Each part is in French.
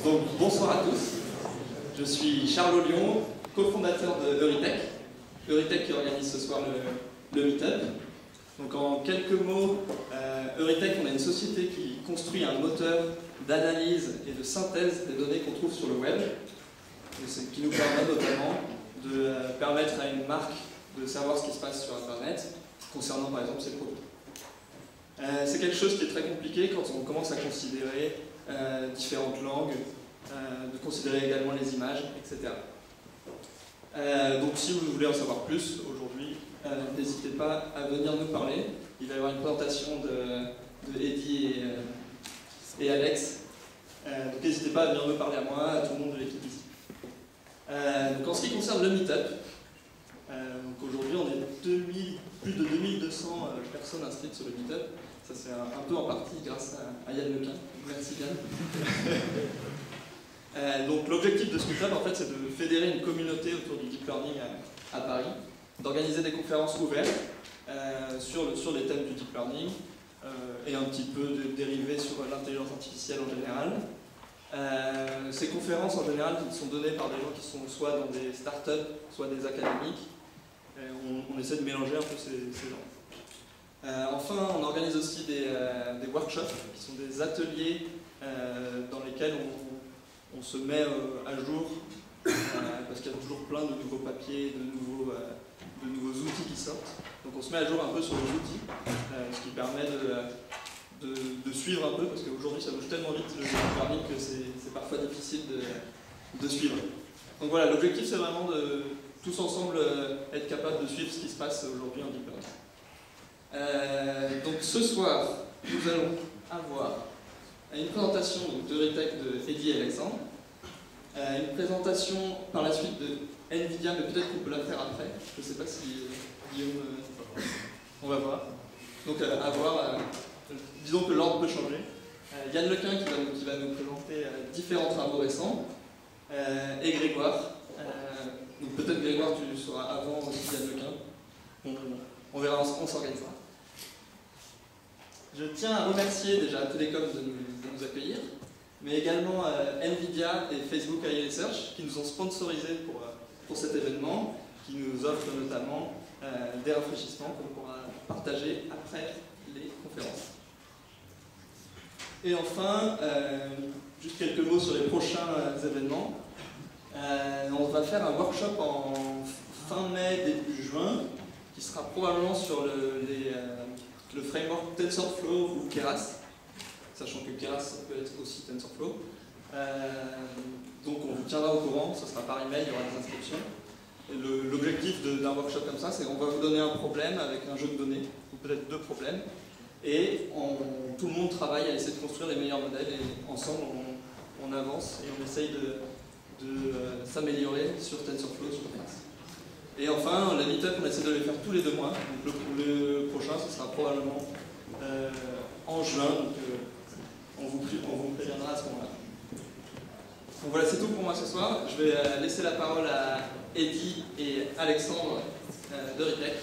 Donc, bonsoir à tous. Je suis Charles Ollion, cofondateur d'Euritech. Euritech qui organise ce soir le Meetup. Donc, en quelques mots, Euritech, on est une société qui construit un moteur d'analyse et de synthèse des données qu'on trouve sur le web. Et ce qui nous permet notamment de permettre à une marque de savoir ce qui se passe sur Internet, concernant par exemple ses produits. C'est quelque chose qui est très compliqué quand on commence à considérer différentes langues, de considérer également les images, etc. Donc si vous voulez en savoir plus aujourd'hui, n'hésitez pas à venir nous parler. Il va y avoir une présentation de Eddy et Alex. Donc n'hésitez pas à venir me parler à moi, à tout le monde de l'équipe ici. Donc en ce qui concerne le Meetup, aujourd'hui on est plus de 2200 personnes inscrites sur le Meetup. Ça c'est un peu en partie grâce à Yann Lequin. Merci Yann. Donc l'objectif de ce Meetup en fait c'est de fédérer une communauté autour du Deep Learning à Paris, d'organiser des conférences ouvertes sur les thèmes du Deep Learning et un petit peu de dériver sur l'intelligence artificielle en général. Ces conférences en général sont données par des gens qui sont soit dans des startups, soit des académiques. On essaie de mélanger un peu ces gens. Enfin, on organise aussi des workshops qui sont des ateliers dans lesquels on se met à jour parce qu'il y a toujours plein de nouveaux papiers, de nouveaux outils qui sortent. Donc on se met à jour un peu sur les outils, ce qui permet de suivre un peu, parce qu'aujourd'hui ça bouge tellement vite le deep learning que c'est parfois difficile de suivre. Donc voilà, l'objectif c'est vraiment de tous ensemble être capable de suivre ce qui se passe aujourd'hui en deep learning. Donc ce soir, nous allons avoir une présentation d'Euritech de Eddy et Alexandre, une présentation par la suite de NVIDIA, mais peut-être qu'on peut la faire après. Je ne sais pas si Guillaume... on va voir. Donc à voir, disons que l'ordre peut changer. Yann Lequin qui va nous présenter différents travaux récents, et Grégoire. Donc peut-être Grégoire tu seras avant aussi Yann Lequin. On verra, on s'organisera. Je tiens à remercier déjà Télécom de nous accueillir, mais également NVIDIA et Facebook AI Research qui nous ont sponsorisés pour cet événement, qui nous offrent notamment des rafraîchissements qu'on pourra partager après les conférences. Et enfin, juste quelques mots sur les prochains événements. On va faire un workshop en fin mai, début juin, qui sera probablement sur le framework TensorFlow ou Keras, sachant que Keras ça peut être aussi TensorFlow. Donc on vous tiendra au courant, ce sera par email, il y aura des inscriptions. L'objectif d'un workshop comme ça, c'est qu'on va vous donner un problème avec un jeu de données, ou peut-être deux problèmes, et tout le monde travaille à essayer de construire les meilleurs modèles, et ensemble on avance et on essaye de s'améliorer sur TensorFlow, sur Keras. Et enfin, la meetup, on essaie de les faire tous les 2 mois. Donc le prochain, ce sera probablement en juin. Donc on vous préviendra à ce moment-là. Donc voilà, c'est tout pour moi ce soir. Je vais laisser la parole à Eddy et Alexandre d'Euritech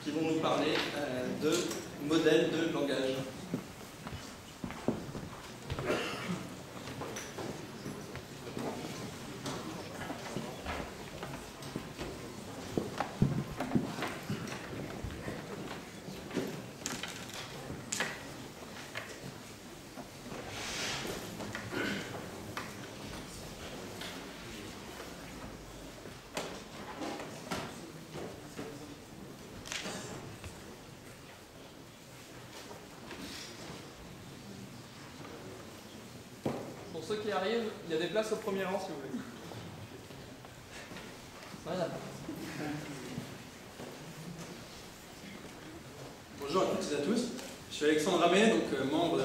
qui vont nous parler de modèles de langage. Pour ceux qui arrivent, il y a des places au premier rang si vous voulez. Voilà. Bonjour à toutes et à tous, je suis Alexandre Ramé, donc membre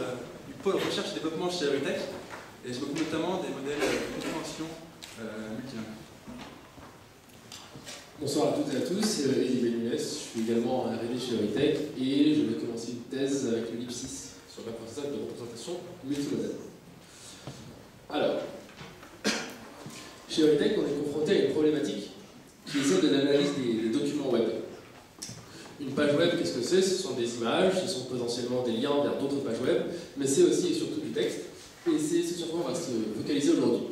du pôle recherche et développement chez Euritech, et je m'occupe notamment des modèles de compréhension multilingue. Bonsoir à toutes et à tous, Eddy Benouès, je suis également arrivé chez Euritech et je vais commencer une thèse avec le LIP6 sur l'apprentissage de représentation multimodale. Alors, chez Euritech, on est confronté à une problématique qui est celle de l'analyse des documents web. Une page web, qu'est-ce que c'est? Ce sont des images, ce sont potentiellement des liens vers d'autres pages web, mais c'est aussi et surtout du texte. Et c'est ce sur quoi on va se focaliser aujourd'hui.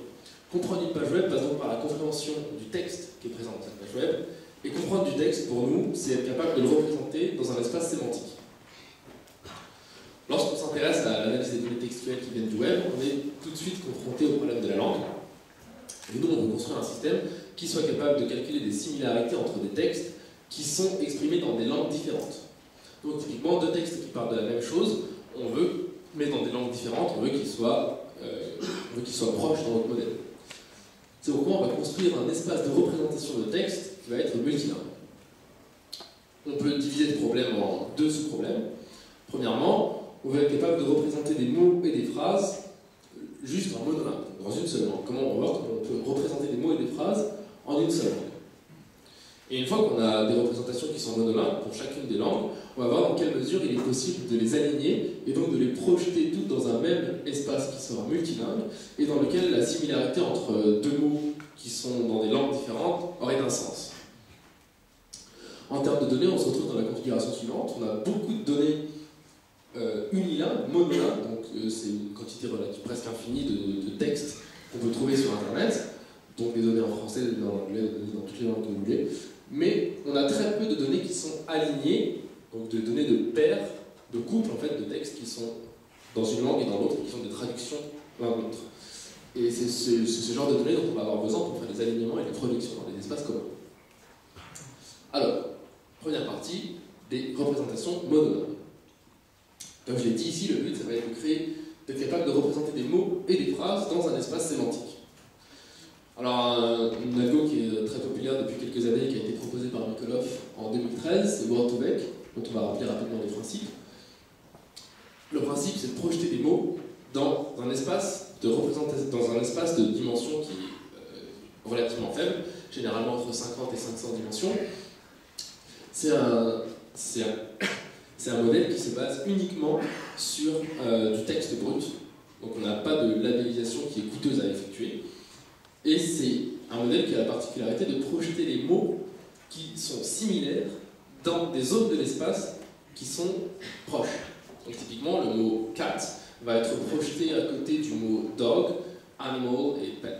Comprendre une page web passe donc par la compréhension du texte qui est présent dans cette page web, et comprendre du texte, pour nous, c'est être capable de le représenter dans un espace sémantique. Lorsqu'on s'intéresse à l'analyse des données textuelles qui viennent du web, on est tout de suite confronté au problème de la langue. Et nous, on veut construire un système qui soit capable de calculer des similarités entre des textes qui sont exprimés dans des langues différentes. Donc typiquement, deux textes qui parlent de la même chose, on veut, mais dans des langues différentes, on veut qu'ils soient proches dans notre modèle. C'est pourquoi on va construire un espace de représentation de texte qui va être multilingue. On peut diviser ce problème en deux sous-problèmes. Premièrement, on va être capable de représenter des mots et des phrases juste en monolingue, dans une seule langue. Comment on va voir comment on peut représenter des mots et des phrases en une seule langue. Et une fois qu'on a des représentations qui sont monolingues pour chacune des langues, on va voir dans quelle mesure il est possible de les aligner et donc de les projeter toutes dans un même espace qui sera multilingue et dans lequel la similarité entre deux mots qui sont dans des langues différentes aurait un sens. En termes de données, on se retrouve dans la configuration suivante. On a beaucoup de données unilingues, monolingues, donc c'est une quantité relative presque infinie de textes qu'on peut trouver sur Internet, donc des données en français, des données en anglais, des données dans toutes les langues que vous voulez. Mais on a très peu de données qui sont alignées, donc de données de paires, de couples en fait, de textes qui sont dans une langue et dans l'autre, qui sont des traductions l'un de l'autre. Et c'est ce genre de données dont on va avoir besoin pour faire les alignements et les projections dans des espaces communs. Alors, première partie, des représentations monolingues. Comme je l'ai dit ici, le but, ça va être d'être capable de représenter des mots et des phrases dans un espace sémantique. Alors, une algo qui est très populaire depuis quelques années, qui a été proposée par Mikolov en 2013, c'est Word2Vec, dont on va rappeler rapidement les principes. Le principe, c'est de projeter des mots dans un espace de représentation, dans un espace de dimension qui est relativement faible, généralement entre 50 et 500 dimensions. C'est un modèle qui se base uniquement sur du texte brut, donc on n'a pas de labellisation qui est coûteuse à effectuer. Et c'est un modèle qui a la particularité de projeter les mots qui sont similaires dans des zones de l'espace qui sont proches. Donc typiquement, le mot cat va être projeté à côté du mot dog, animal et pet.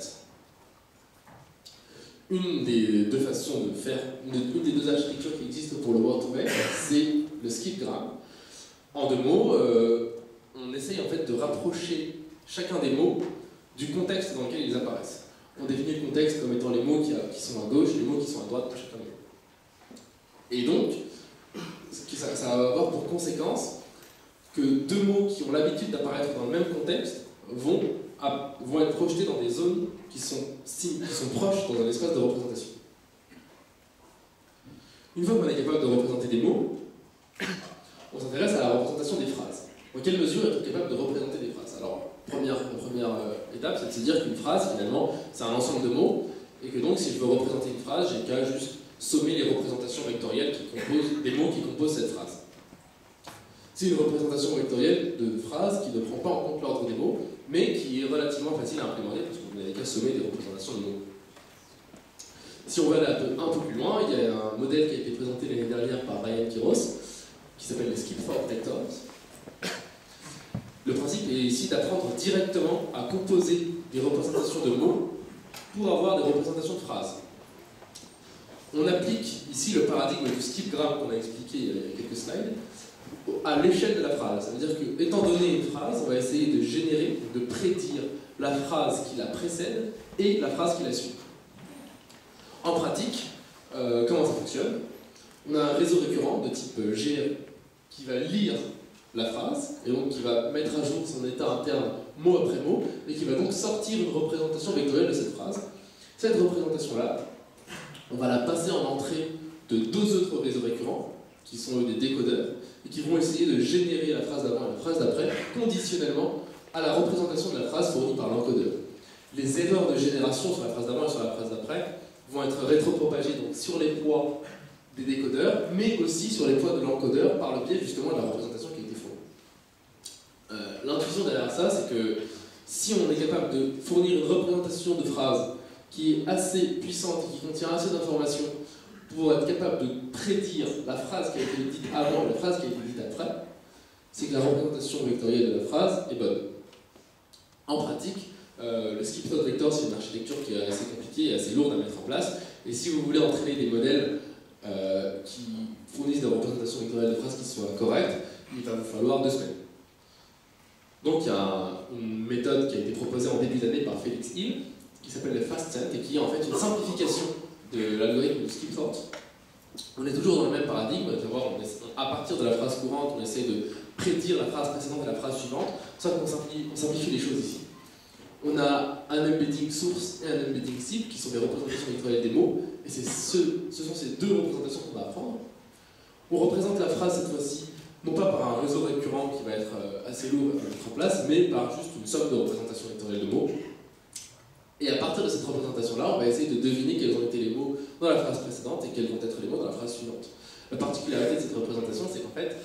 Une des deux façons de faire, une des deux architectures qui existent pour le Word2Vec, c'est le skipgram. En deux mots, on essaye en fait de rapprocher chacun des mots du contexte dans lequel ils apparaissent. On définit le contexte comme étant les mots qui sont à gauche, les mots qui sont à droite pour chacun des mots. Et donc, ça va avoir pour conséquence que deux mots qui ont l'habitude d'apparaître dans le même contexte vont être projetés dans des zones qui sont proches dans un espace de représentation. Une fois qu'on est capable de représenter des mots, on s'intéresse à la représentation des phrases. Dans quelle mesure est-on capable de représenter des phrases? Alors, première étape, c'est de se dire qu'une phrase, finalement, c'est un ensemble de mots, et que donc, si je veux représenter une phrase, j'ai qu'à juste sommer les représentations vectorielles des mots qui composent cette phrase. C'est une représentation vectorielle de phrase qui ne prend pas en compte l'ordre des mots, mais qui est relativement facile à implémenter, parce que vous n'avez qu'à sommer des représentations de mots. Si on va aller un peu plus loin, il y a un modèle qui a été présenté l'année dernière par Ryan Quiros, qui s'appelle les Skip for Vectors. Le principe est ici d'apprendre directement à composer des représentations de mots pour avoir des représentations de phrases. On applique ici le paradigme du skipgram qu'on a expliqué il y a quelques slides à l'échelle de la phrase. Ça veut dire que, étant donné une phrase, on va essayer de générer, de prédire la phrase qui la précède et la phrase qui la suit. En pratique, comment ça fonctionne? On a un réseau récurrent de type GR qui va lire la phrase, et donc qui va mettre à jour son état interne mot après mot, et qui va donc sortir une représentation vectorielle de cette phrase. Cette représentation-là, on va la passer en entrée de deux autres réseaux récurrents, qui sont eux des décodeurs, et qui vont essayer de générer la phrase d'avant et la phrase d'après, conditionnellement à la représentation de la phrase fournie par l'encodeur. Les erreurs de génération sur la phrase d'avant et sur la phrase d'après vont être rétropropagées donc sur les poids des décodeurs, mais aussi sur les poids de l'encodeur par le biais justement de la représentation qui a été fournie. L'intuition derrière ça, c'est que si on est capable de fournir une représentation de phrase qui est assez puissante et qui contient assez d'informations pour être capable de prédire la phrase qui a été dite avant et la phrase qui a été dite après, c'est que la représentation vectorielle de la phrase est bonne. En pratique, le skip thought vector, c'est une architecture qui est assez compliquée et assez lourde à mettre en place. Et si vous voulez entraîner des modèles qui fournissent des représentations vectorielles de phrases qui soient correctes, il va vous falloir 2 semaines. Donc il y a une méthode qui a été proposée en début d'année par Félix Hill, qui s'appelle le FastSent, et qui est en fait une simplification de l'algorithme du skip thought. On est toujours dans le même paradigme, à savoir à partir de la phrase courante, on essaie de prédire la phrase précédente et la phrase suivante, sauf qu'on simplifie les choses ici. On a un embedding source et un embedding cible qui sont des représentations vectorielles des mots, et ce sont ces 2 représentations qu'on va apprendre. On représente la phrase cette fois-ci, non pas par un réseau récurrent qui va être assez lourd à mettre en place, mais par juste une somme de représentations vectorielles de mots. Et à partir de cette représentation-là, on va essayer de deviner quels ont été les mots dans la phrase précédente et quels vont être les mots dans la phrase suivante. La particularité de cette représentation, c'est qu'en fait,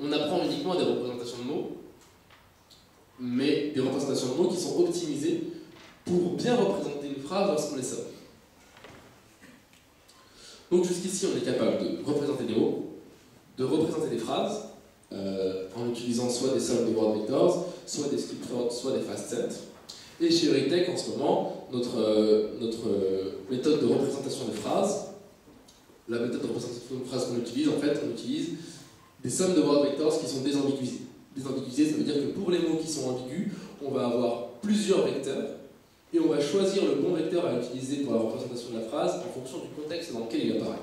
on apprend uniquement des représentations de mots, mais des représentations de mots qui sont optimisées pour bien représenter une phrase lorsqu'on les somme. Donc jusqu'ici, on est capable de représenter des mots, de représenter des phrases, en utilisant soit des sums de word vectors, soit des skip thought, soit des FastSent. Et chez Eurytech, en ce moment, notre méthode de représentation de phrases, la méthode de représentation de phrases qu'on utilise, en fait, on utilise des sommes de word vectors qui sont désambiguisées. Désambiguisées, ça veut dire que pour les mots qui sont ambigus, on va avoir plusieurs vecteurs, et on va choisir le bon vecteur à utiliser pour la représentation de la phrase en fonction du contexte dans lequel il apparaît.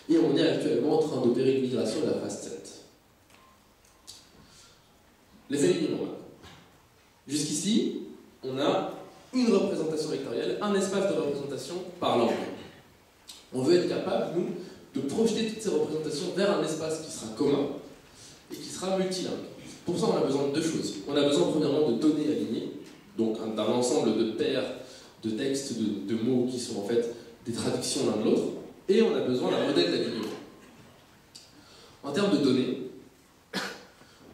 Et on est actuellement en train d'opérer une migration de la FastSent. Les alignements. Jusqu'ici, on a une représentation vectorielle, un espace de représentation par langue. On veut être capable, nous, de projeter toutes ces représentations vers un espace qui sera commun et qui sera multilingue. Pour ça, on a besoin de 2 choses. On a besoin premièrement de données alignées, donc d'un ensemble de paires de textes, de mots qui sont en fait des traductions l'un de l'autre, et on a besoin d'un modèle d'alignement. En termes de données,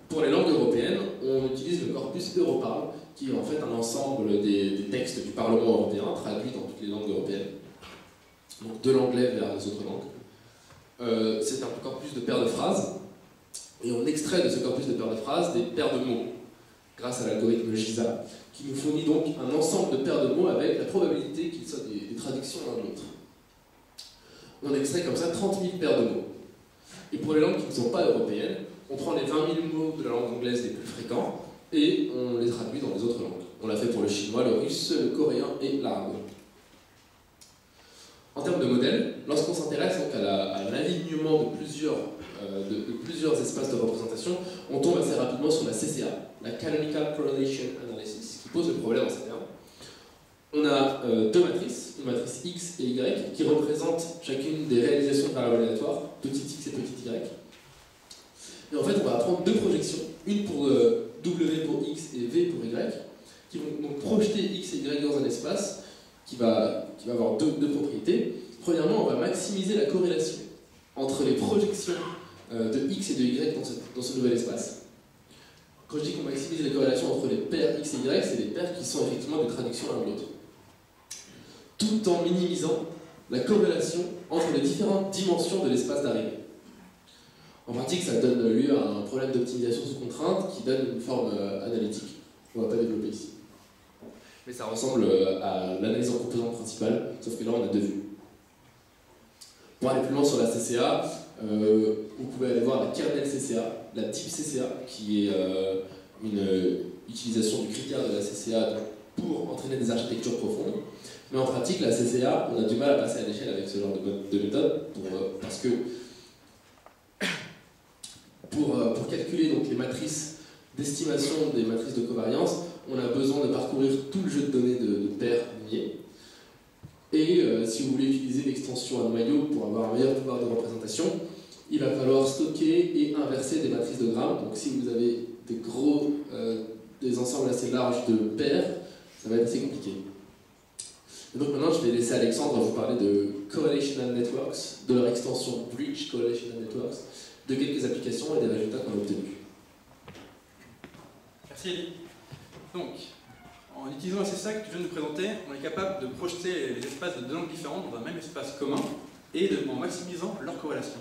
pour les langues européennes, on utilise le corpus Europarl, qui est en fait un ensemble des textes du Parlement européen traduits dans toutes les langues européennes, donc de l'anglais vers les autres langues. C'est un corpus de paires de phrases, et on extrait de ce corpus de paires de phrases des paires de mots, grâce à l'algorithme GISA, qui nous fournit donc un ensemble de paires de mots avec la probabilité qu'ils soient des traductions l'un de l'autre. On extrait comme ça 30 000 paires de mots. Et pour les langues qui ne sont pas européennes, on prend les 20 000 mots de la langue anglaise les plus fréquents et on les traduit dans les autres langues. On l'a fait pour le chinois, le russe, le coréen et l'arabe. En termes de modèles, lorsqu'on s'intéresse à l'alignement de plusieurs espaces de représentation, on tombe assez rapidement sur la CCA, la Canonical Correlation Analysis, qui pose le problème en ces termes. On a 2 matrices, une matrice X et Y, qui représentent chacune des réalisations de variables aléatoires, petit x et petit y. Et en fait, on va prendre 2 projections, une pour W pour X et V pour Y, qui vont donc projeter X et Y dans un espace qui va avoir deux propriétés. Premièrement, on va maximiser la corrélation entre les projections de X et de Y dans ce nouvel espace. Quand je dis qu'on maximise la corrélation entre les paires X et Y, c'est des paires qui sont effectivement des traductions l'un de l'autre. Tout en minimisant la corrélation entre les différentes dimensions de l'espace d'arrivée. En pratique, ça donne lieu à un problème d'optimisation sous contrainte qui donne une forme analytique. On ne va pas développer ici. Mais ça ressemble à l'analyse en composante principale, sauf que là on a 2 vues. Pour aller plus loin sur la CCA, vous pouvez aller voir la kernel CCA, la deep CCA, qui est une utilisation du critère de la CCA pour entraîner des architectures profondes. Mais en pratique, la CCA, on a du mal à passer à l'échelle avec ce genre de méthode, parce que pour calculer donc les matrices d'estimation des matrices de covariance, on a besoin de parcourir tout le jeu de données de paires liées. Et si vous voulez utiliser l'extension à noyau pour avoir un meilleur pouvoir de représentation, il va falloir stocker et inverser des matrices de Gram. Donc si vous avez des ensembles assez larges de paires, ça va être assez compliqué. Et donc maintenant, je vais laisser Alexandre vous parler de Correlational Networks, de leur extension Bridge Correlational Networks, de quelques applications et des résultats qu'on a obtenus. Merci Elie. Donc, en utilisant la CCA que tu viens de nous présenter, on est capable de projeter les espaces de 2 langues différentes dans un même espace commun et en maximisant leur corrélation.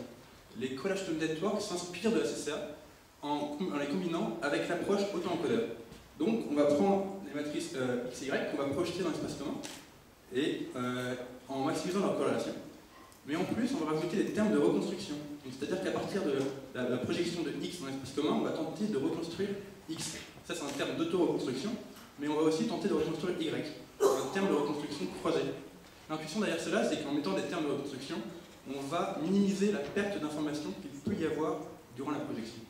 Les Correlational Networks s'inspirent de la CCA en les combinant avec l'approche autoencodeur. Donc, on va prendre les matrices x et y qu'on va projeter dans l'espace commun, et en maximisant leur corrélation. Mais en plus, on va rajouter des termes de reconstruction. C'est-à-dire qu'à partir de la projection de x dans l'espace commun, on va tenter de reconstruire x. Ça, c'est un terme d'auto-reconstruction, mais on va aussi tenter de reconstruire y, un terme de reconstruction croisé. L'intuition derrière cela, c'est qu'en mettant des termes de reconstruction, on va minimiser la perte d'informations qu'il peut y avoir durant la projection.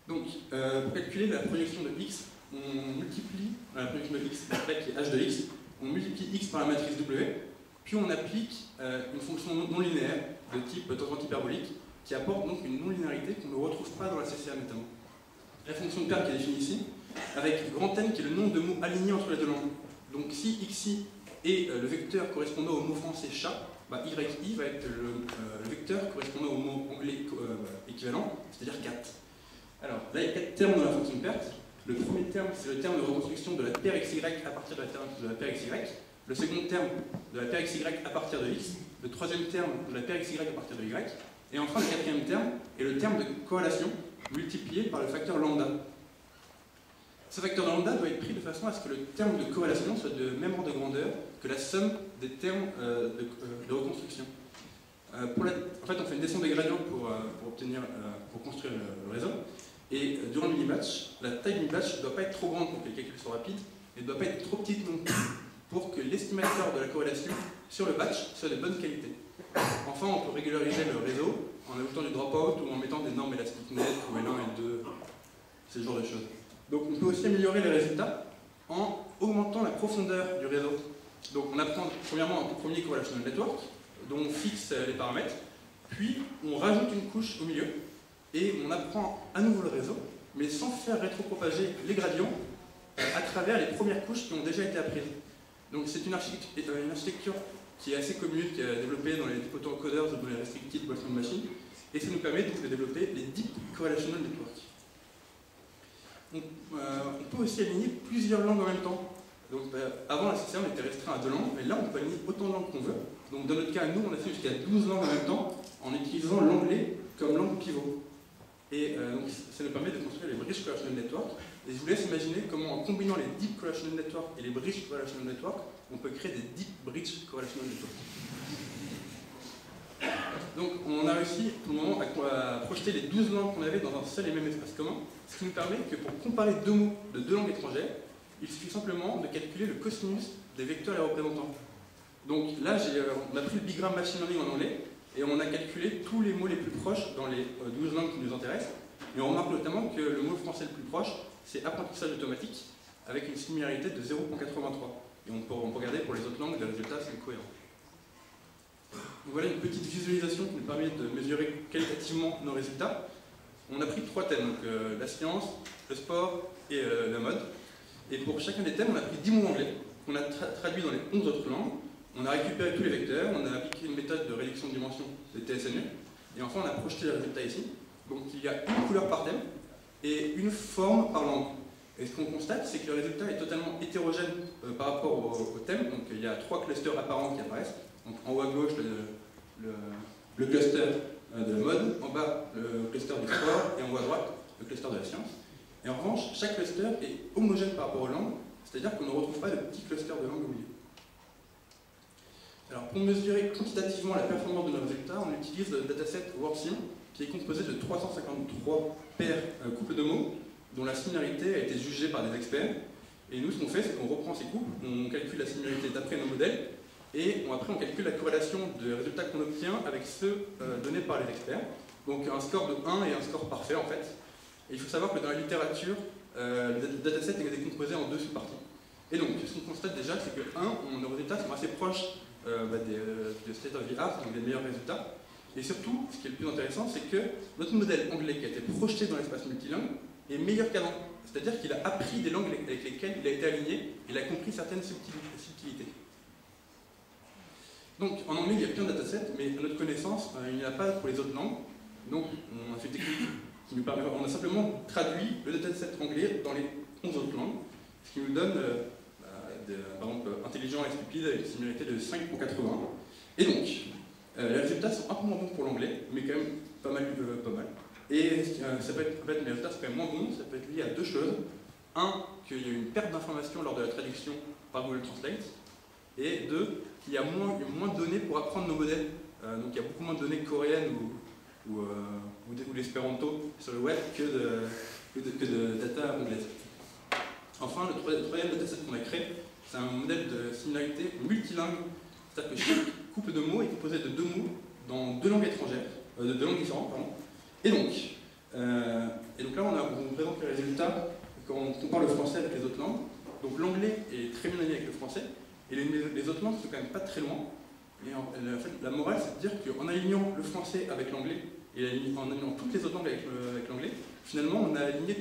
Donc, pour calculer la projection de x, on multiplie la projection de x, qui est h de x, on multiplie x par la matrice w, puis on applique une fonction non linéaire de type tangente hyperbolique qui apporte donc une non-linéarité qu'on ne retrouve pas dans la CCA notamment. La fonction de paire qui est définie ici, avec grand N qui est le nombre de mots alignés entre les deux langues. Donc si xi est le vecteur correspondant au mot français chat, bah, yi va être le vecteur correspondant au mot anglais équivalent, c'est-à-dire cat. Alors là, il y a 4 termes dans la fonction de perte. Le premier terme, c'est le terme de reconstruction de la paire xy à partir de la paire xy. Le second terme de la paire xy à partir de x. Le troisième terme de la paire xy à partir de y. Et enfin, le quatrième terme est le terme de corrélation multiplié par le facteur lambda. Ce facteur de lambda doit être pris de façon à ce que le terme de corrélation soit de même ordre de grandeur que la somme des termes de reconstruction. En fait, on fait une descente des gradients pour construire le réseau. Et durant le mini-batch, la taille du mini-batch ne doit pas être trop grande pour que les calculs soient rapides, et ne doit pas être trop petite non plus pour que l'estimateur de la corrélation sur le batch soit de bonne qualité. Enfin, on peut régulariser le réseau en ajoutant du dropout ou en mettant des normes élastiques nettes ou L1, L2, ce genre de choses. Donc on peut aussi améliorer les résultats en augmentant la profondeur du réseau. Donc on apprend premièrement un premier correlational network, dont on fixe les paramètres, puis on rajoute une couche au milieu, et on apprend à nouveau le réseau, mais sans faire rétropropager les gradients à travers les premières couches qui ont déjà été apprises. Donc c'est une architecture qui est assez commune, qui est développée dans les auto-encoders ou dans les restricted Boltzmann machines, et ça nous permet donc de développer les deep correlational networks. On peut aussi aligner plusieurs langues en même temps. Donc, avant la CCA, on était restreint à 2 langues, mais là, on peut aligner autant de langues qu'on veut. Donc, dans notre cas, nous, on a fait jusqu'à 12 langues en même temps, en utilisant l'anglais comme langue pivot. Et donc, ça nous permet de construire les bridge correlational networks. Et je vous laisse imaginer comment, en combinant les deep correlational networks et les bridge correlational networks, on peut créer des deep bridge correlational networks. Donc, on a réussi, pour le moment, à projeter les 12 langues qu'on avait dans un seul et même espace commun, ce qui nous permet que pour comparer 2 mots de 2 langues étrangères, il suffit simplement de calculer le cosinus des vecteurs les représentants. Donc là, on a pris le bigram machine learning en anglais, et on a calculé tous les mots les plus proches dans les 12 langues qui nous intéressent. Et on remarque notamment que le mot français le plus proche, c'est apprentissage automatique, avec une similarité de 0,83. Et on peut regarder pour les autres langues, les résultats sont cohérents. Donc voilà une petite visualisation qui nous permet de mesurer qualitativement nos résultats. On a pris 3 thèmes, donc la science, le sport et la mode. Et pour chacun des thèmes, on a pris 10 mots anglais, qu'on a traduits dans les 11 autres langues. On a récupéré tous les vecteurs, on a appliqué une méthode de réduction de dimension de TSNE. Et enfin, on a projeté les résultats ici. Donc il y a une couleur par thème et une forme par langue. Et ce qu'on constate, c'est que le résultat est totalement hétérogène par rapport au thème. Donc il y a 3 clusters apparents qui apparaissent. Donc en haut à gauche, le cluster de la mode, en bas, le cluster du sport, et en haut à droite, le cluster de la science. Et en revanche, chaque cluster est homogène par rapport aux langues, c'est-à-dire qu'on ne retrouve pas de petits clusters de langues au milieu. Alors, pour mesurer quantitativement la performance de nos résultats, on utilise le dataset WordSim, qui est composé de 353 paires couples de mots, dont la similarité a été jugée par des experts. Et nous, ce qu'on fait, c'est qu'on reprend ces couples, on calcule la similarité d'après nos modèles, et après on calcule la corrélation des résultats qu'on obtient avec ceux donnés par les experts. Donc un score de 1 et un score parfait en fait. Et il faut savoir que dans la littérature, le dataset est décomposé en 2 sous-parties. Et donc ce qu'on constate déjà, c'est que nos résultats sont assez proches de state of the art, donc des meilleurs résultats. Et surtout, ce qui est le plus intéressant, c'est que notre modèle anglais qui a été projeté dans l'espace multilingue est meilleur qu'avant. C'est-à-dire qu'il a appris des langues avec lesquelles il a été aligné, et il a compris certaines subtilités. Donc en anglais, il y a plein de datasets, mais à notre connaissance, il n'y en a pas pour les autres langues. Donc on a fait une technique qui nous permet, on a simplement traduit le dataset anglais dans les 11 autres langues, ce qui nous donne, par exemple, intelligent et stupide avec une similarité de 5 pour 80. Et donc, les résultats sont un peu moins bons pour l'anglais, mais quand même pas mal. Et ça peut être, en fait, mes résultats sont quand même moins bons, ça peut être lié à 2 choses. un, qu'il y a eu une perte d'informations lors de la traduction par Google Translate, et deux, qu'il y a moins de données pour apprendre nos modèles. Donc il y a beaucoup moins de données coréennes ou l'espéranto sur le web que de data anglaise. Enfin, le troisième dataset qu'on a créé, c'est un modèle de similarité multilingue. C'est-à-dire que chaque couple de mots est composé de deux mots dans deux langues étrangères, deux langues différentes, pardon. Et donc là, on vous présente les résultats quand on compare le français avec les autres langues. Donc l'anglais est très bien aligné avec le français, et les autres langues sont quand même pas très loin. Et en fait, la morale, c'est de dire qu'en alignant le français avec l'anglais, et en alignant toutes les autres langues avec l'anglais, finalement, on a aligné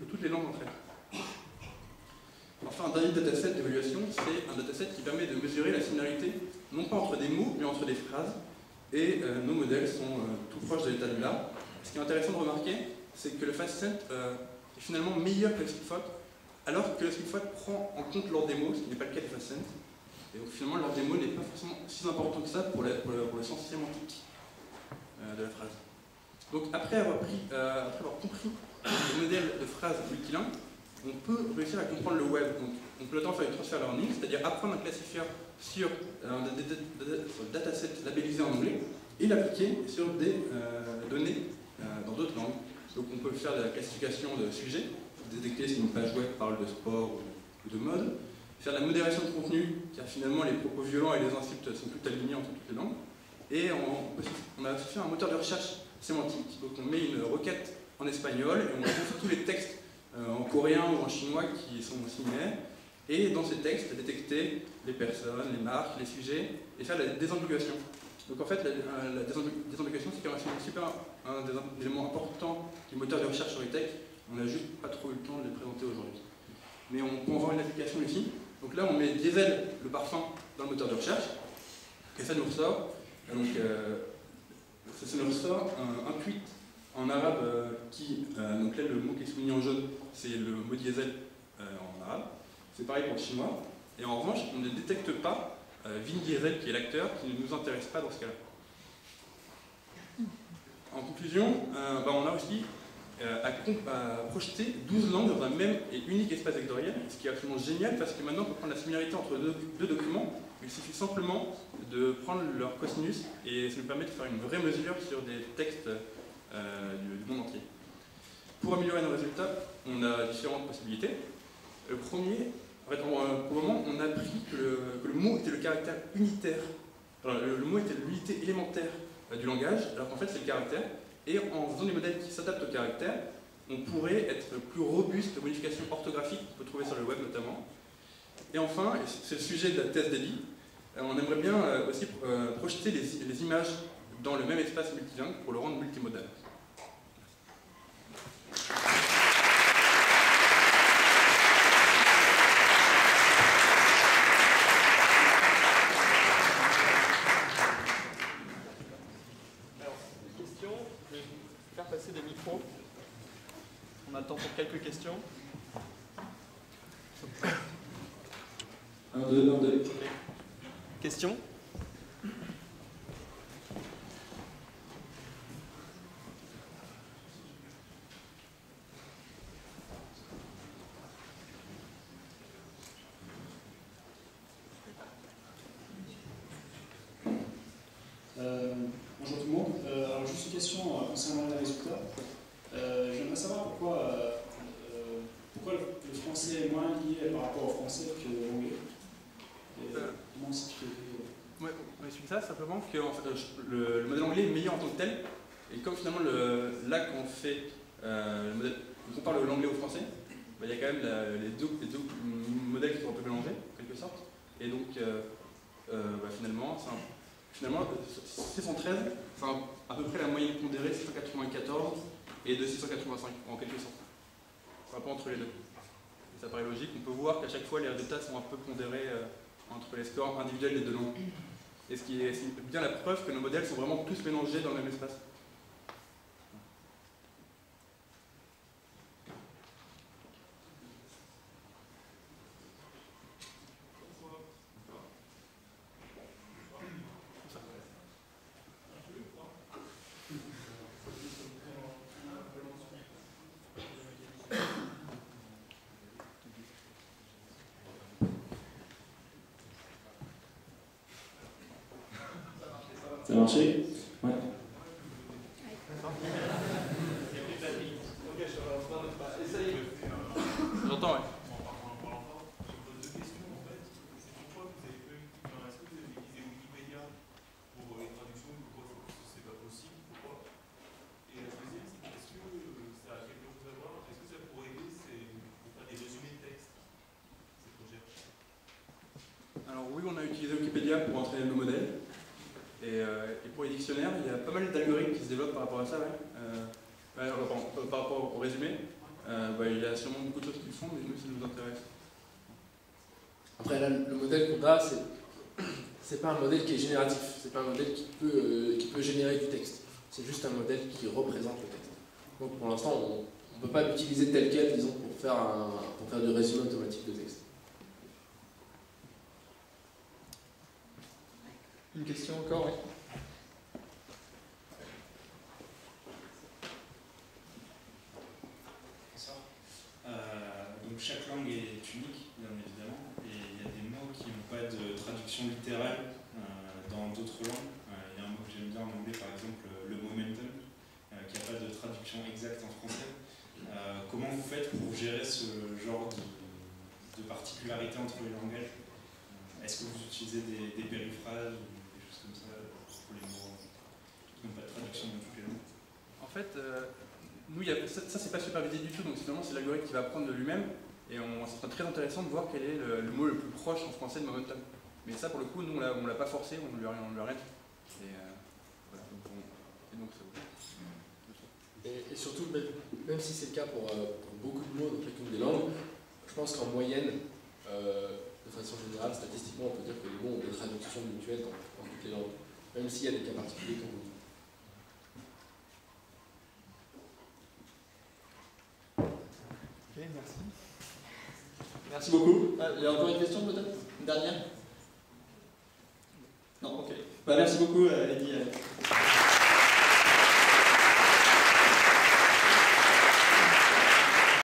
toutes les langues entre elles. Enfin, un dernier dataset d'évaluation, c'est un dataset qui permet de mesurer la similarité, non pas entre des mots, mais entre des phrases. Et nos modèles sont tout proches de l'état de l'art. Ce qui est intéressant de remarquer, c'est que le FastSent est finalement meilleur que le SpeakFOT, alors que le SpeakFOT prend en compte l'ordre des mots, ce qui n'est pas le cas du FastSent. Et donc finalement, l'ordre des mots n'est pas forcément si important que ça pour le sens sémantique de la phrase. Donc après avoir compris le modèle de phrase multilingue, on peut réussir à comprendre le web. Donc, on peut notamment faire du transfer learning, c'est-à-dire apprendre un classifieur sur un dataset labellisé en anglais et l'appliquer sur des données dans d'autres langues. Donc on peut faire de la classification de sujets, détecter si une page web parle de sport ou de mode, faire de la modération de contenu, car finalement les propos violents et les insultes sont tout alignés entre toutes les langues. Et on a aussi fait un moteur de recherche sémantique. Donc on met une requête en espagnol et on trouve tous les textes en coréen ou en chinois qui sont similaires. Et dans ces textes, détecter les personnes, les marques, les sujets et faire la désambiguation. Donc en fait, la désambiguation, c'est quand même un des éléments importants du moteur de recherche sur les tech. On n'a juste pas trop eu le temps de les présenter aujourd'hui. Mais on peut en voir une application ici. Donc là, on met Diesel, le parfum, dans le moteur de recherche. Et ça nous ressort. Donc, ça nous ressort un tweet en arabe donc là, le mot qui est souligné en jaune, c'est le mot diesel en arabe. C'est pareil pour le chinois. Et en revanche, on ne détecte pas Vin Diesel, qui est l'acteur, qui ne nous intéresse pas dans ce cas-là. En conclusion, on a aussi à projeter 12 langues dans un même et unique espace vectoriel, ce qui est absolument génial parce que maintenant on peut prendre la similarité entre deux documents. Il suffit simplement de prendre leur cosinus et ça nous permet de faire une vraie mesure sur des textes du monde entier. Pour améliorer nos résultats, on a différentes possibilités. Le premier, en fait, pour le moment, on a appris que le mot était le caractère unitaire. Alors, le mot était l'unité élémentaire du langage, alors qu'en fait c'est le caractère. Et en faisant des modèles qui s'adaptent au caractère, on pourrait être plus robuste aux modifications orthographiques qu'on peut trouver sur le web notamment. Et enfin, et c'est le sujet de la thèse d'Eddie, on aimerait bien aussi projeter les images dans le même espace multilingue pour le rendre multimodal. Passer des micros. On a le temps pour quelques questions. 1, 2, 1, 2. Questions ? Bonjour tout le monde. Alors juste une question concernant les résultats. J'aimerais savoir pourquoi le français est moins lié par rapport au français que l'anglais. Comment s'expliquer Oui, on explique ça simplement que en fait, le modèle anglais est meilleur en tant que tel. Et comme finalement là qu'on fait on compare l'anglais au français, il y a quand même les deux modèles qui sont un peu mélangés en quelque sorte. Et donc finalement 613, c'est à peu près la moyenne pondérée 694 et de 685 en quelque sorte. C'est un peu entre les deux. Et ça paraît logique, on peut voir qu'à chaque fois les résultats sont un peu pondérés entre les scores individuels des deux langues. Et c'est bien la preuve que nos modèles sont vraiment tous mélangés dans le même espace. Ça a marché? Ouais. J'entends, ouais. Alors oui, on a utilisé Wikipédia pour entraîner nos modèles. Et pour les dictionnaires, il y a pas mal d'algorithmes qui se développent par rapport à ça. Ouais. Par rapport au résumé, il y a sûrement beaucoup de choses qui le font, mais nous, ça nous intéresse. Après, là, le modèle qu'on a, c'est pas un modèle qui est génératif, c'est pas un modèle qui peut générer du texte. C'est juste un modèle qui représente le texte. Donc pour l'instant, on ne peut pas l'utiliser tel quel, disons, pour faire du résumé automatique de texte. Une question encore, oui. Donc chaque langue est unique, bien évidemment, et il y a des mots qui n'ont pas de traduction littérale dans d'autres langues. Il y a un mot que j'aime bien en anglais, par exemple, le momentum, qui n'a pas de traduction exacte en français. Comment vous faites pour gérer ce genre de particularité entre les langages? Est-ce que vous utilisez des périphrases ou des choses comme ça pour les mots qui n'ont pas de traduction dans toutes les langues? En fait, nous, ça c'est pas supervisé du tout, donc finalement c'est l'algorithme qui va apprendre de lui-même, et ça sera très intéressant de voir quel est le mot le plus proche en français de momentum. Mais ça pour le coup, nous on l'a pas forcé, on lui a rien. Et voilà, donc ça vous... Et surtout, même si c'est le cas pour beaucoup de mots dans chacune des langues, je pense qu'en moyenne, de façon générale, statistiquement, on peut dire que les mots ont des traductions mutuelles dans toutes les langues, même s'il y a des cas particuliers comme vous dites. Ok, merci. Merci beaucoup. Il y a encore une question peut-être? Une dernière? Non, ok. Merci beaucoup, Eddy.